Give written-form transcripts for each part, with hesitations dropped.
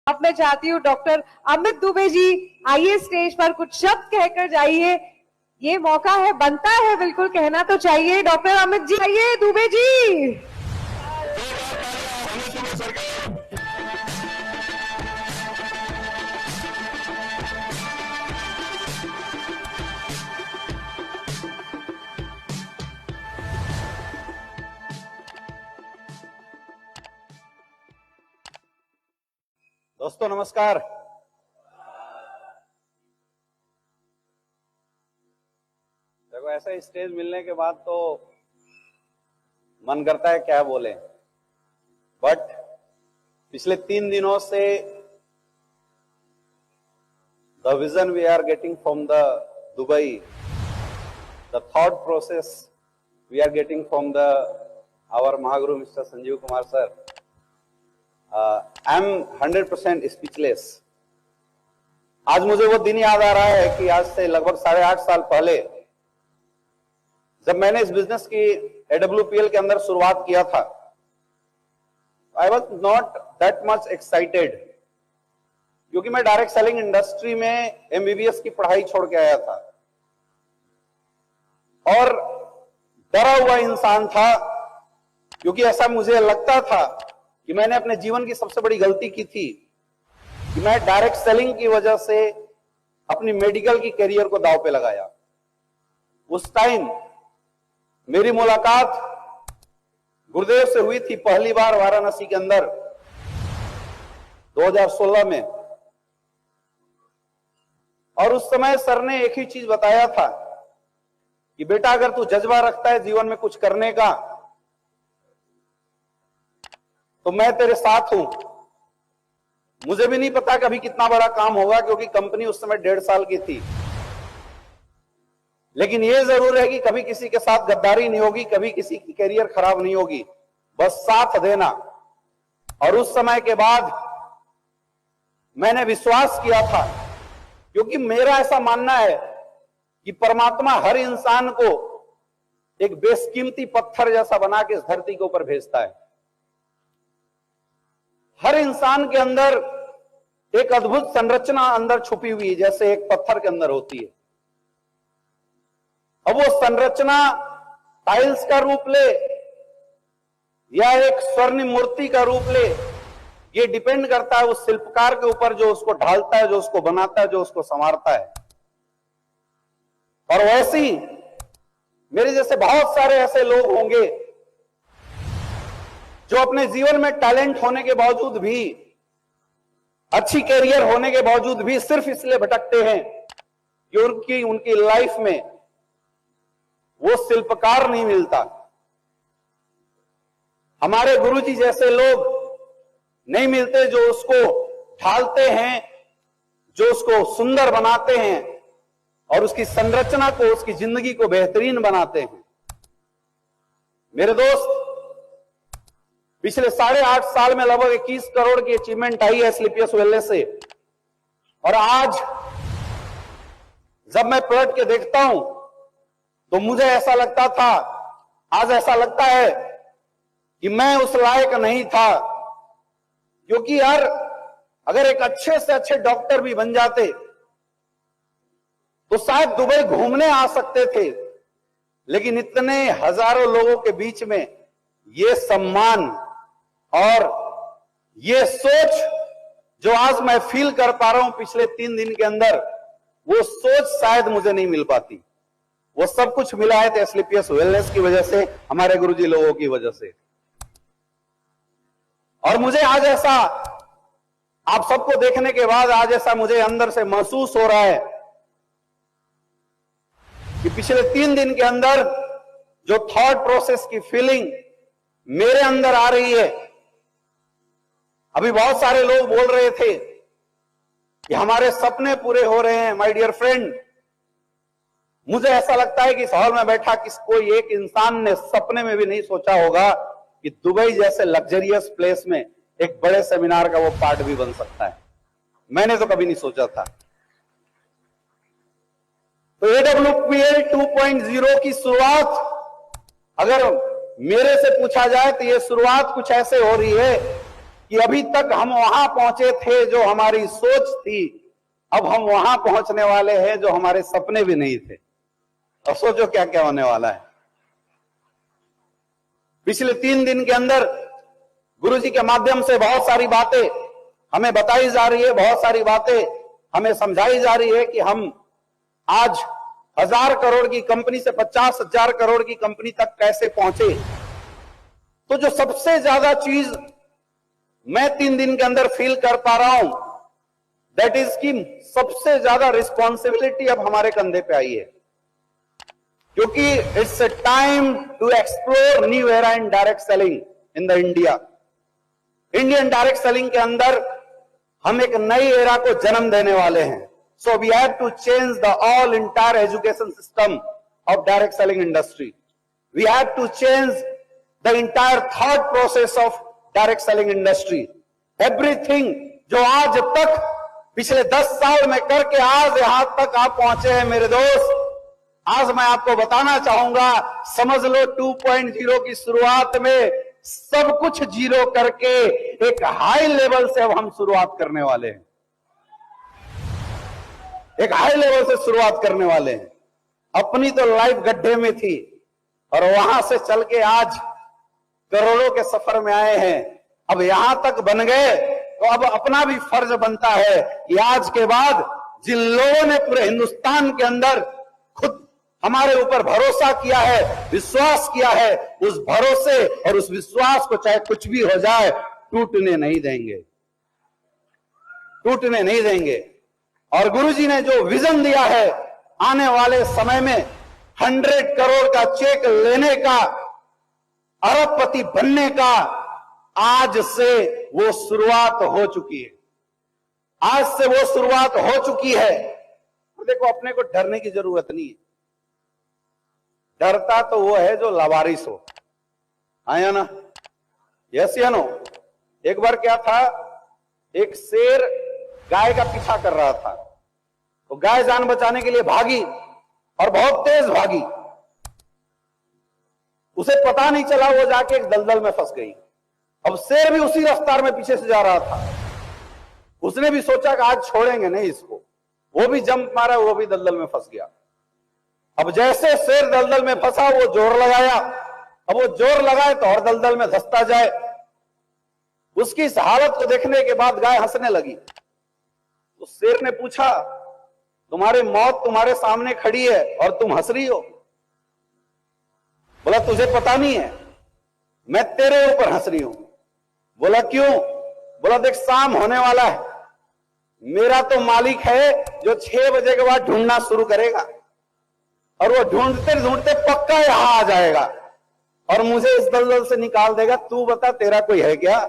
अब मैं चाहती हूँ डॉक्टर अमित दुबे जी आइए स्टेज पर कुछ शब्द कहकर जाइए। ये मौका है, बनता है, बिल्कुल कहना तो चाहिए। डॉक्टर अमित जी आइए, दुबे जी। दोस्तों नमस्कार। देखो, ऐसा स्टेज मिलने के बाद तो मन करता है क्या बोले, बट पिछले 3 दिनों से the vision we are getting from the Dubai, the thought process we are getting from the our महागुरु mister Sanjeev Kumar sir, I am 100% speechless. आज मुझे वो दिन याद आ रहा है कि आज से लगभग 8.5 साल पहले जब मैंने इस बिजनेस की AWPL के अंदर शुरुआत किया था, I was not that much excited, क्योंकि मैं डायरेक्ट सेलिंग इंडस्ट्री में MBBS की पढ़ाई छोड़ के आया था और डरा हुआ इंसान था, क्योंकि ऐसा मुझे लगता था कि मैंने अपने जीवन की सबसे बड़ी गलती की थी कि मैं डायरेक्ट सेलिंग की वजह से अपनी मेडिकल की करियर को दांव पे लगाया। उस टाइम मेरी मुलाकात गुरुदेव से हुई थी पहली बार वाराणसी के अंदर 2016 में, और उस समय सर ने एक ही चीज बताया था कि बेटा, अगर तू जज्बा रखता है जीवन में कुछ करने का तो मैं तेरे साथ हूं। मुझे भी नहीं पता कभी कितना बड़ा काम होगा, क्योंकि कंपनी उस समय 1.5 साल की थी, लेकिन यह जरूर है कि कभी किसी के साथ गद्दारी नहीं होगी, कभी किसी की करियर खराब नहीं होगी, बस साथ देना। और उस समय के बाद मैंने विश्वास किया था, क्योंकि मेरा ऐसा मानना है कि परमात्मा हर इंसान को एक बेशकीमती पत्थर जैसा बना के इस धरती के ऊपर भेजता है। हर इंसान के अंदर एक अद्भुत संरचना अंदर छुपी हुई है, जैसे एक पत्थर के अंदर होती है। अब वो संरचना टाइल्स का रूप ले या एक स्वर्ण मूर्ति का रूप ले, ये डिपेंड करता है उस शिल्पकार के ऊपर, जो उसको ढालता है, जो उसको बनाता है, जो उसको संवारता है। और वैसे ही मेरे जैसे बहुत सारे ऐसे लोग होंगे जो अपने जीवन में टैलेंट होने के बावजूद भी, अच्छी कैरियर होने के बावजूद भी सिर्फ इसलिए भटकते हैं कि उनकी लाइफ में वो शिल्पकार नहीं मिलता। हमारे गुरुजी जैसे लोग नहीं मिलते जो उसको ढालते हैं, जो उसको सुंदर बनाते हैं और उसकी संरचना को, उसकी जिंदगी को बेहतरीन बनाते हैं। मेरे दोस्त, पिछले 8.5 साल में लगभग 21 करोड़ की अचीवमेंट आई है स्लीपियस वेलनेस से, और आज जब मैं पलट के देखता हूं तो मुझे ऐसा लगता था, आज ऐसा लगता है कि मैं उस लायक नहीं था। क्योंकि यार, अगर एक अच्छे से अच्छे डॉक्टर भी बन जाते तो शायद दुबई घूमने आ सकते थे, लेकिन इतने हजारों लोगों के बीच में ये सम्मान और ये सोच जो आज मैं फील कर पा रहा हूं पिछले 3 दिन के अंदर, वो सोच शायद मुझे नहीं मिल पाती। वो सब कुछ मिला है एस्क्लेपियस वेलनेस की वजह से, हमारे गुरुजी लोगों की वजह से। और मुझे आज ऐसा, आप सबको देखने के बाद आज ऐसा मुझे अंदर से महसूस हो रहा है कि पिछले 3 दिन के अंदर जो थॉट प्रोसेस की फीलिंग मेरे अंदर आ रही है, अभी बहुत सारे लोग बोल रहे थे कि हमारे सपने पूरे हो रहे हैं। माय डियर फ्रेंड, मुझे ऐसा लगता है कि इस हॉल में बैठा कोई एक इंसान ने सपने में भी नहीं सोचा होगा कि दुबई जैसे लग्जरियस प्लेस में एक बड़े सेमिनार का वो पार्ट भी बन सकता है। मैंने तो कभी नहीं सोचा था। तो AWPL 2.0 की शुरुआत अगर मेरे से पूछा जाए तो ये शुरुआत कुछ ऐसे हो रही है कि अभी तक हम वहां पहुंचे थे जो हमारी सोच थी, अब हम वहां पहुंचने वाले हैं जो हमारे सपने भी नहीं थे। और सोचो क्या क्या होने वाला है। पिछले 3 दिन के अंदर गुरुजी के माध्यम से बहुत सारी बातें हमें बताई जा रही है, बहुत सारी बातें हमें समझाई जा रही है कि हम आज 1000 करोड़ की कंपनी से 50,000 करोड़ की कंपनी तक कैसे पहुंचे। तो जो सबसे ज्यादा चीज मैं 3 दिन के अंदर फील कर पा रहा हूं, दैट इज कि सबसे ज्यादा रिस्पॉन्सिबिलिटी अब हमारे कंधे पे आई है, क्योंकि it's a time to explore new era in direct selling in the India. Indian direct selling के अंदर हम एक नई एरा को जन्म देने वाले हैं। So we have to change the all entire education system of direct selling industry. We have to change the entire thought process of direct selling industry. Everything जो आज तक पिछले 10 साल में करके आज यहां तक आप पहुंचे हैं मेरे दोस्त, आज मैं आपको बताना चाहूंगा, समझ लो 2.0 की शुरुआत में सब कुछ जीरो करके एक हाई लेवल से अब हम शुरुआत करने वाले हैं। एक हाई लेवल से शुरुआत करने वाले हैं। अपनी तो लाइफ गड्ढे में थी और वहां से चल के आज करोड़ों के सफर में आए हैं। अब यहां तक बन गए तो अब अपना भी फर्ज बनता है कि आज के बाद जिन लोगों ने पूरे हिंदुस्तान के अंदर खुद हमारे ऊपर भरोसा किया है, विश्वास किया है, उस भरोसे और उस विश्वास को चाहे कुछ भी हो जाए टूटने नहीं देंगे, टूटने नहीं देंगे। और गुरुजी ने जो विजन दिया है आने वाले समय में 100 करोड़ का चेक लेने का, अरबपति बनने का, आज से वो शुरुआत हो चुकी है। आज से वो शुरुआत हो चुकी है। तो देखो, अपने को डरने की जरूरत नहीं है। डरता तो वो है जो लावारिस हो, आया ना? यस या नो? एक बार क्या था, एक शेर गाय का पीछा कर रहा था, तो गाय जान बचाने के लिए भागी और बहुत तेज भागी। उसे पता नहीं चला, वो जाके एक दलदल में फंस गई। अब शेर भी उसी रफ्तार में पीछे से जा रहा था। उसने भी सोचा कि आज छोड़ेंगे नहीं इसको, वो भी जंप मारा, वो भी दलदल में फंस गया। अब जैसे शेर दलदल में फंसा, वो जोर लगाया। अब वो जोर लगाए तो और दलदल में धंसता जाए। उसकी इस हालत को देखने के बाद गाय हंसने लगी। तो शेर ने पूछा, तुम्हारी मौत तुम्हारे सामने खड़ी है और तुम हंस रही हो? बोला, तुझे पता नहीं है, मैं तेरे ऊपर हंस रही हूं। बोला, क्यों? बोला, देख, शाम होने वाला है, मेरा तो मालिक है जो 6 बजे के बाद ढूंढना शुरू करेगा और वो ढूंढते ढूंढते पक्का यहां आ जाएगा और मुझे इस दलदल से निकाल देगा। तू बता, तेरा कोई है क्या?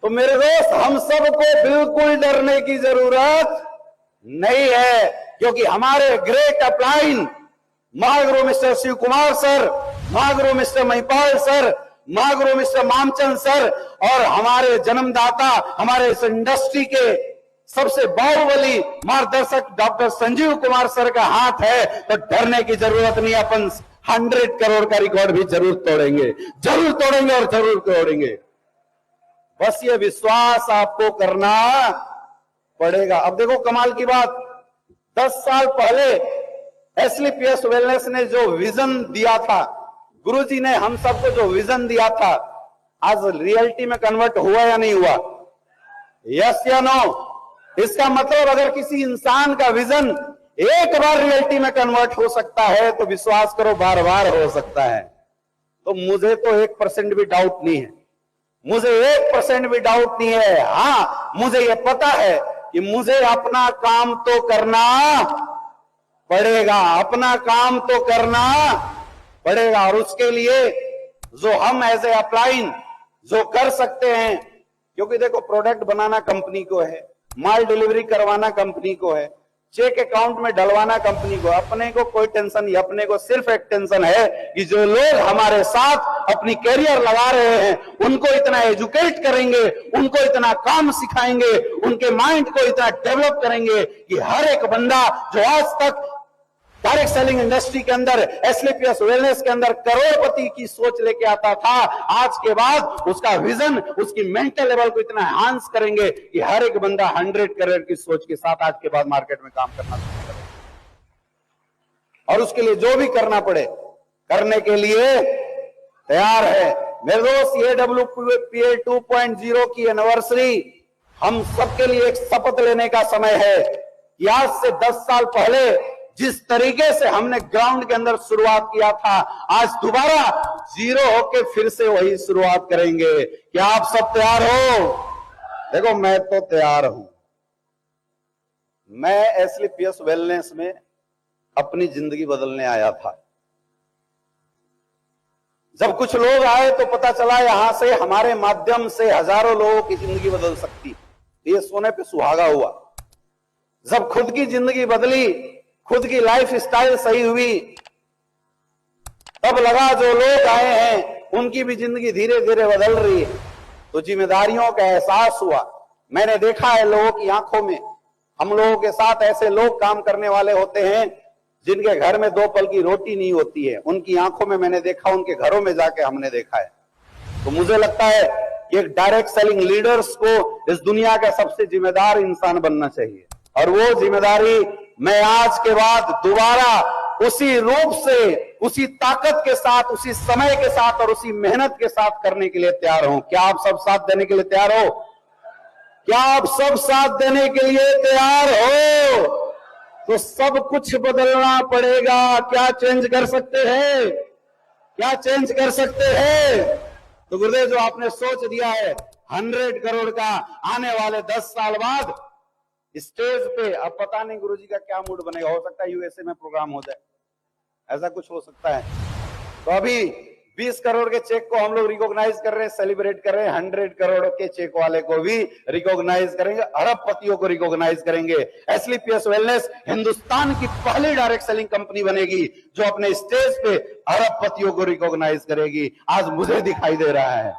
तो मेरे दोस्त, हम सबको बिल्कुल डरने की जरूरत नहीं है, क्योंकि हमारे great upline Mahaguru mister Shiv Kumar sir, Mahaguru mister Mahipal sir, Mahaguru mister Mamchand sir और हमारे जन्मदाता, हमारे इस इंडस्ट्री के सबसे बाहुबली मार्गदर्शक डॉक्टर संजीव कुमार सर का हाथ है। तो डरने की जरूरत नहीं। अपन 100 करोड़ का रिकॉर्ड भी जरूर तोड़ेंगे, जरूर तोड़ेंगे और जरूर तोड़ेंगे। बस ये विश्वास आपको करना पड़ेगा। अब देखो कमाल की बात, 10 साल पहले एसलीपीएस वेलनेस ने जो विजन दिया था, गुरुजी ने हम सबको जो विजन दिया था, आज रियलिटी में कन्वर्ट हुआ या नहीं हुआ? यस या नो? इसका मतलब अगर किसी इंसान का विजन एक बार रियलिटी में कन्वर्ट हो सकता है तो विश्वास करो बार बार हो सकता है। तो मुझे तो 1% भी डाउट नहीं है, मुझे 1% भी डाउट नहीं है। हाँ, मुझे यह पता है कि मुझे अपना काम तो करना पड़ेगा, अपना काम तो करना पड़ेगा। और उसके लिए जो हम एज ए अपलाइन जो कर सकते हैं, क्योंकि देखो, प्रोडक्ट बनाना कंपनी को है, माल डिलीवरी करवाना कंपनी को है, चेक अकाउंट में डलवाना कंपनी को। अपने को कोई टेंशन नहीं, अपने को सिर्फ एक टेंशन है कि जो लोग हमारे साथ अपनी कैरियर लगा रहे हैं उनको इतना एजुकेट करेंगे, उनको इतना काम सिखाएंगे, उनके माइंड को इतना डेवलप करेंगे कि हर एक बंदा जो आज तक डायरेक्ट सेलिंग इंडस्ट्री के अंदर, एसलीपीएस वेलनेस के अंदर करोड़पति की सोच लेके आता था। आज के बाद उसका विजन, उसकी मेंटल लेवल को इतना एनहांस करेंगे कि हर एक बंदा 100 करोड़ की सोच के साथ आज के बाद मार्केट में काम करना शुरू करेगा। और उसके लिए जो भी करना पड़े करने के लिए तैयार है। मेरे दोस्त, ये WPL 2.0 की एनिवर्सरी हम सबके लिए एक शपथ लेने का समय है कि आज से 10 साल पहले जिस तरीके से हमने ग्राउंड के अंदर शुरुआत किया था, आज दोबारा जीरो होके फिर से वही शुरुआत करेंगे। क्या आप सब तैयार हो? देखो, मैं तो तैयार हूं। मैं एसलीपीएस वेलनेस में अपनी जिंदगी बदलने आया था। जब कुछ लोग आए तो पता चला यहां से हमारे माध्यम से हजारों लोगों की जिंदगी बदल सकती। ये सोने पे सुहागा हुआ। जब खुद की जिंदगी बदली, खुद की लाइफ स्टाइल सही हुई, तब लगा जो लोग आए हैं उनकी भी जिंदगी धीरे धीरे बदल रही है, तो जिम्मेदारियों का एहसास हुआ। मैंने देखा है लोगों की आंखों में, हम लोगों के साथ ऐसे लोग काम करने वाले होते हैं जिनके घर में 2 पल की रोटी नहीं होती है। उनकी आंखों में मैंने देखा, उनके घरों में जाके हमने देखा है। तो मुझे लगता है कि एक डायरेक्ट सेलिंग लीडर्स को इस दुनिया का सबसे जिम्मेदार इंसान बनना चाहिए। और वो जिम्मेदारी मैं आज के बाद दोबारा उसी रूप से, उसी ताकत के साथ, उसी समय के साथ और उसी मेहनत के साथ करने के लिए तैयार हूं। क्या आप सब साथ देने के लिए तैयार हो? क्या आप सब साथ देने के लिए तैयार हो? तो सब कुछ बदलना पड़ेगा। क्या चेंज कर सकते हैं? क्या चेंज कर सकते हैं? तो गुरुदेव, जो आपने सोच दिया है 100 करोड़ का आने वाले 10 साल बाद स्टेज पे, अब पता नहीं गुरुजी का क्या मूड बनेगा। हो सकता है यूएसए में प्रोग्राम हो जाए, ऐसा कुछ हो सकता है। तो अभी 20 करोड़ के चेक को हम लोग रिकॉग्नाइज कर रहे हैं, सेलिब्रेट कर रहे हैं। 100 करोड़ के चेक वाले को भी रिकॉग्नाइज करेंगे, अरबपतियों को रिकॉग्नाइज करेंगे। एसलीपीएस वेलनेस हिंदुस्तान की पहली डायरेक्ट सेलिंग कंपनी बनेगी जो अपने स्टेज पे अरबपतियों को रिकॉग्नाइज करेगी। आज मुझे दिखाई दे रहा है।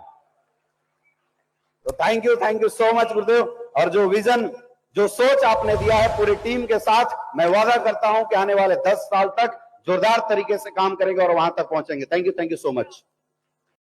तो थैंक यू सो मच गुरुदेव। और जो विजन, जो सोच आपने दिया है पूरी टीम के साथ, मैं वादा करता हूं कि आने वाले 10 साल तक जोरदार तरीके से काम करेंगे और वहां तक पहुंचेंगे। Thank you so much.